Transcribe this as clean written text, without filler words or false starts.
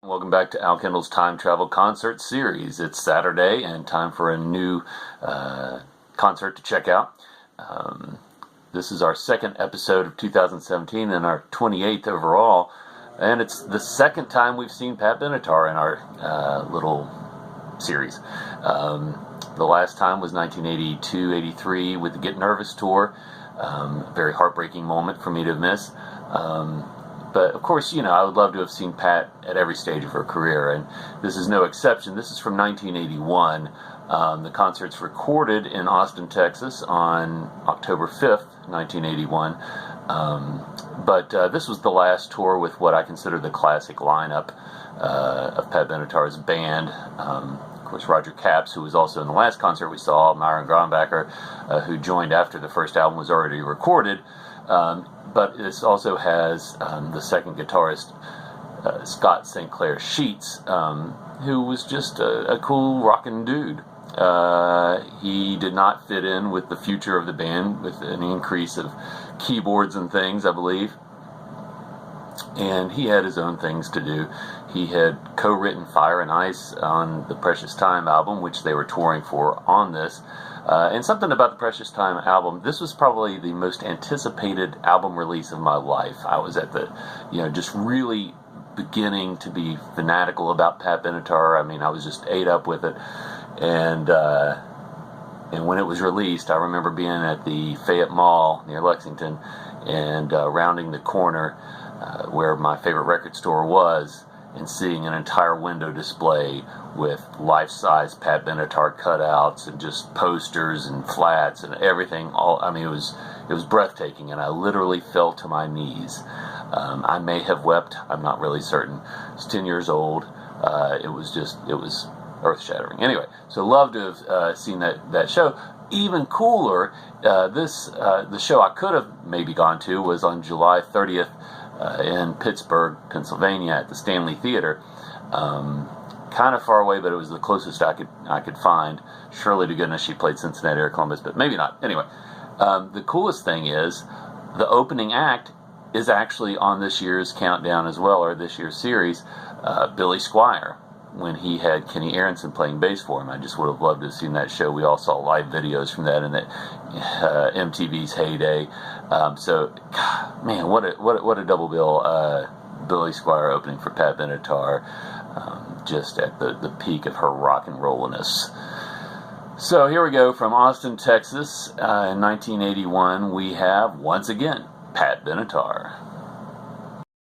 Welcome back to Al Kendall's Time Travel Concert Series. It's Saturday and time for a new concert to check out. This is our second episode of 2017 and our 28th overall. And it's the second time we've seen Pat Benatar in our little series. The last time was 1982-83 with the Get Nervous tour. Very heartbreaking moment for me to miss. But of course, I would love to have seen Pat at every stage of her career, and this is no exception. This is from 1981. The concert's recorded in Austin, Texas on October 5th, 1981. But this was the last tour with what I consider the classic lineup of Pat Benatar's band. Of course, Roger Capps, who was also in the last concert we saw, Myron Grombacher, who joined after the first album was already recorded. But this also has the second guitarist, Scott St. Clair Sheets, who was just a cool rockin' dude. He did not fit in with the future of the band with an increase of keyboards and things, I believe. And he had his own things to do. He had co-written Fire and Ice on the Precious Time album, which they were touring for on this. And something about the Precious Time album, this was probably the most anticipated album release of my life. I was at the, just really beginning to be fanatical about Pat Benatar. I mean, I was just ate up with it. And when it was released, I remember being at the Fayette Mall near Lexington and rounding the corner where my favorite record store was, and seeing an entire window display with life-size Pat Benatar cutouts and just posters and flats and everything. It was breathtaking, and I literally fell to my knees. I may have wept. I'm not really certain. I was 10 years old. It was earth-shattering. Anyway, so love to have seen that show. Even cooler, the show I could have maybe gone to was on July 30th. In Pittsburgh, Pennsylvania, at the Stanley Theater. Kind of far away, but it was the closest I could find. Surely to goodness she played Cincinnati or Columbus, but maybe not. Anyway, the coolest thing is the opening act is actually on this year's countdown as well, or this year's series, Billy Squier, when he had Kenny Aronson playing bass for him. I just would have loved to have seen that show. We all saw live videos from that in the MTV's heyday. So, man, what a double bill. Billy Squier opening for Pat Benatar, just at the peak of her rock and rolliness. So here we go from Austin, Texas, in 1981. We have once again Pat Benatar.